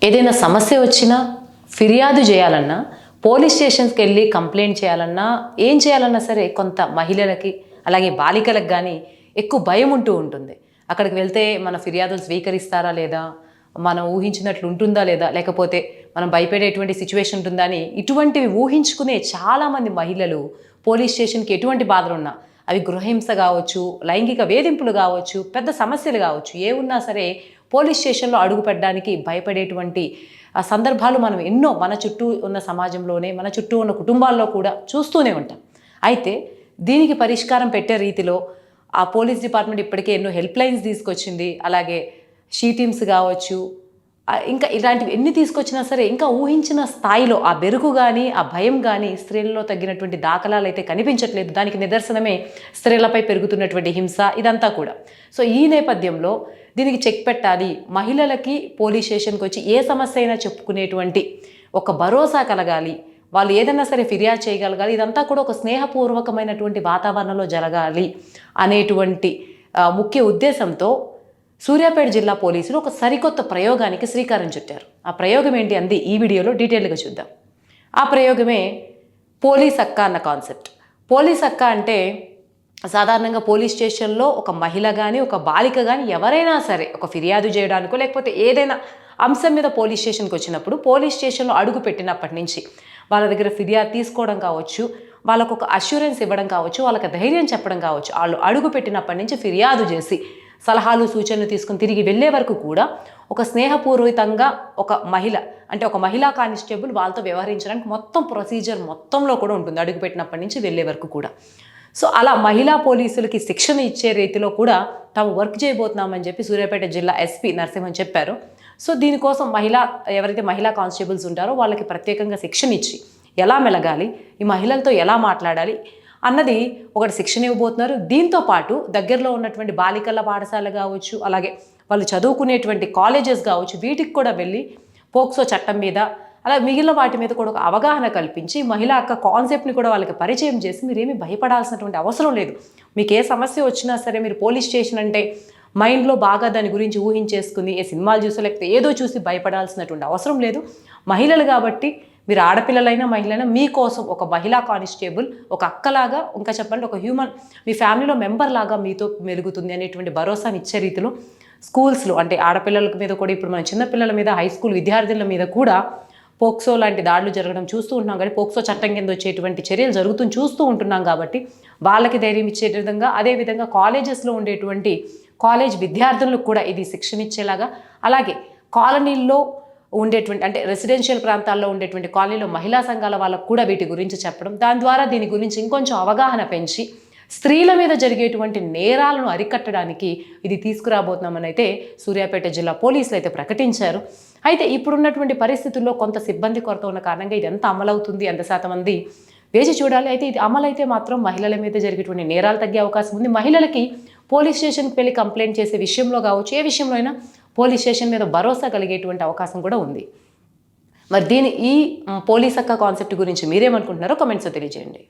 ఏదైనా సమస్య వచ్చినా ఫిర్యాదు చేయాలన్నా పోలీస్ స్టేషన్స్కి వెళ్ళి కంప్లైంట్ చేయాలన్నా ఏం చేయాలన్నా సరే కొంత మహిళలకి అలాగే బాలికలకు కానీ ఎక్కువ భయం ఉంటూ ఉంటుంది. అక్కడికి వెళ్తే మన ఫిర్యాదులు స్వీకరిస్తారా లేదా, మనం ఊహించినట్లు ఉంటుందా లేదా, లేకపోతే మనం భయపడేటువంటి సిచ్యువేషన్ ఉంటుందా అని ఇటువంటివి ఊహించుకునే చాలామంది మహిళలు పోలీస్ స్టేషన్కి ఎటువంటి బాధలు ఉన్నా, అవి గృహహింస కావచ్చు, లైంగిక వేధింపులు కావచ్చు, పెద్ద సమస్యలు కావచ్చు, ఏ ఉన్నా సరే పోలీస్ స్టేషన్లో అడుగుపెట్టడానికి భయపడేటువంటి సందర్భాలు మనం ఎన్నో మన చుట్టూ ఉన్న సమాజంలోనే, మన చుట్టూ ఉన్న కుటుంబాల్లో కూడా చూస్తూనే ఉంటాం. అయితే దీనికి పరిష్కారం పెట్టే రీతిలో ఆ పోలీస్ డిపార్ట్మెంట్ ఇప్పటికే ఎన్నో హెల్ప్ లైన్స్ తీసుకొచ్చింది. అలాగే షీ టీమ్స్ కావచ్చు, ఇంకా ఇలాంటివి ఎన్ని తీసుకొచ్చినా సరే ఇంకా ఊహించిన స్థాయిలో ఆ బెరుకు కానీ ఆ భయం కానీ స్త్రీలలో తగ్గినటువంటి దాఖలాలు అయితే కనిపించట్లేదు. దానికి నిదర్శనమే స్త్రీలపై పెరుగుతున్నటువంటి హింస ఇదంతా కూడా. సో ఈ నేపథ్యంలో దీనికి చెక్ పెట్టాలి, మహిళలకి పోలీస్ స్టేషన్కి వచ్చి ఏ సమస్య అయినా చెప్పుకునేటువంటి ఒక భరోసా కలగాలి, వాళ్ళు ఏదైనా సరే ఫిర్యాదు చేయగలగాలి, ఇదంతా కూడా ఒక స్నేహపూర్వకమైనటువంటి వాతావరణంలో జరగాలి అనేటువంటి ముఖ్య ఉద్దేశంతో సూర్యాపేట జిల్లా పోలీసులు ఒక సరికొత్త ప్రయోగానికి శ్రీకారం చుట్టారు. ఆ ప్రయోగం ఏంటి అంది ఈ వీడియోలో డీటెయిల్గా చూద్దాం. ఆ ప్రయోగమే పోలీస్ అక్క అన్న కాన్సెప్ట్. పోలీస్ అక్క అంటే సాధారణంగా పోలీస్ స్టేషన్లో ఒక మహిళ కానీ ఒక బాలిక కానీ ఎవరైనా సరే ఒక ఫిర్యాదు చేయడానికో లేకపోతే ఏదైనా అంశం మీద పోలీస్ స్టేషన్కి వచ్చినప్పుడు పోలీస్ స్టేషన్లో అడుగు పెట్టినప్పటి నుంచి వాళ్ళ దగ్గర ఫిర్యాదు తీసుకోవడం కావచ్చు, వాళ్ళకు ఒక అష్యూరెన్స్ ఇవ్వడం కావచ్చు, వాళ్ళకి ధైర్యం చెప్పడం కావచ్చు, వాళ్ళు అడుగు పెట్టినప్పటి నుంచి ఫిర్యాదు చేసి సలహాలు సూచనలు తీసుకుని తిరిగి వెళ్ళే వరకు కూడా ఒక స్నేహపూర్వకంగా ఒక మహిళ అంటే ఒక మహిళా కానిస్టేబుల్ వాళ్ళతో వ్యవహరించడానికి మొత్తం ప్రొసీజర్ మొత్తంలో కూడా ఉంటుంది, అడుగుపెట్టినప్పటి నుంచి వెళ్ళే వరకు కూడా. సో అలా మహిళా పోలీసులకి శిక్షణ ఇచ్చే రీతిలో కూడా తాము వర్క్ చేయబోతున్నామని చెప్పి సూర్యాపేట జిల్లా ఎస్పీ నరసింహన్ చెప్పారు. సో దీనికోసం ఎవరైతే మహిళా కానిస్టేబుల్స్ ఉంటారో వాళ్ళకి ప్రత్యేకంగా శిక్షణ ఇచ్చి ఎలా మెలగాలి, ఈ మహిళలతో ఎలా మాట్లాడాలి అన్నది ఒకటి శిక్షణ ఇవ్వబోతున్నారు. దీంతో పాటు దగ్గరలో ఉన్నటువంటి బాలికల పాఠశాల కావచ్చు, అలాగే వాళ్ళు చదువుకునేటువంటి కాలేజెస్ కావచ్చు, వీటికి కూడా వెళ్ళి పోక్సో చట్టం మీద అలా మిగిలిన వాటి మీద కూడా ఒక అవగాహన కల్పించి మహిళా అక్క కాన్సెప్ట్ని కూడా వాళ్ళకి పరిచయం చేసి మీరేమీ భయపడాల్సినటువంటి అవసరం లేదు, మీకు ఏ సమస్య వచ్చినా సరే మీరు పోలీస్ స్టేషన్ అంటే మైండ్లో బాగా దాని గురించి ఊహించేసుకుని ఏ సినిమాలు చూసో లేకపోతే ఏదో చూసి భయపడాల్సినటువంటి అవసరం లేదు. మహిళలు కాబట్టి మీరు ఆడపిల్లలైనా మహిళైనా మీకోసం ఒక మహిళా కానిస్టేబుల్ ఒక అక్కలాగా, ఇంకా చెప్పాలంటే ఒక హ్యూమన్ మీ ఫ్యామిలీలో మెంబర్ లాగా మీతో మెలుగుతుంది అనేటువంటి భరోసాని ఇచ్చే రీతిలో స్కూల్స్లో అంటే ఆడపిల్లల మీద కూడా ఇప్పుడు మన చిన్నపిల్లల మీద హై స్కూల్ విద్యార్థుల మీద కూడా పోక్సో లాంటి దాడులు జరగడం చూస్తూ ఉంటున్నాం. కానీ పోక్సో చట్టం కింద వచ్చేటువంటి చర్యలు జరుగుతుంది చూస్తూ ఉంటున్నాం కాబట్టి వాళ్ళకి ధైర్యం ఇచ్చే విధంగా, అదేవిధంగా కాలేజెస్లో ఉండేటువంటి కాలేజ్ విద్యార్థులకు కూడా ఇది శిక్షణ ఇచ్చేలాగా, అలాగే కాలనీల్లో ఉండేటువంటి అంటే రెసిడెన్షియల్ ప్రాంతాల్లో ఉండేటువంటి కాలనీలో మహిళా సంఘాల వాళ్ళకు కూడా వీటి గురించి చెప్పడం, దాని ద్వారా దీని గురించి ఇంకొంచెం అవగాహన పెంచి స్త్రీల మీద జరిగేటువంటి నేరాలను అరికట్టడానికి ఇది తీసుకురాబోతున్నామని అయితే సూర్యాపేట జిల్లా పోలీసులు అయితే ప్రకటించారు. అయితే ఇప్పుడున్నటువంటి పరిస్థితుల్లో కొంత సిబ్బంది కొరత ఉన్న కారణంగా ఇది ఎంత అమలవుతుంది, ఎంత శాతం మంది వేచి చూడాలి. అయితే ఇది అమలైతే మాత్రం మహిళల మీద జరిగేటువంటి నేరాలు తగ్గే అవకాశం ఉంది. మహిళలకి పోలీస్ స్టేషన్కి వెళ్ళి కంప్లైంట్ చేసే విషయంలో కావచ్చు, ఏ విషయంలో అయినా పోలీస్ స్టేషన్ మీద భరోసా కలిగేటువంటి అవకాశం కూడా ఉంది. మరి ఈ పోలీస్ అక్క కాన్సెప్ట్ గురించి మీరేమనుకుంటున్నారో కామెంట్స్లో తెలియజేయండి.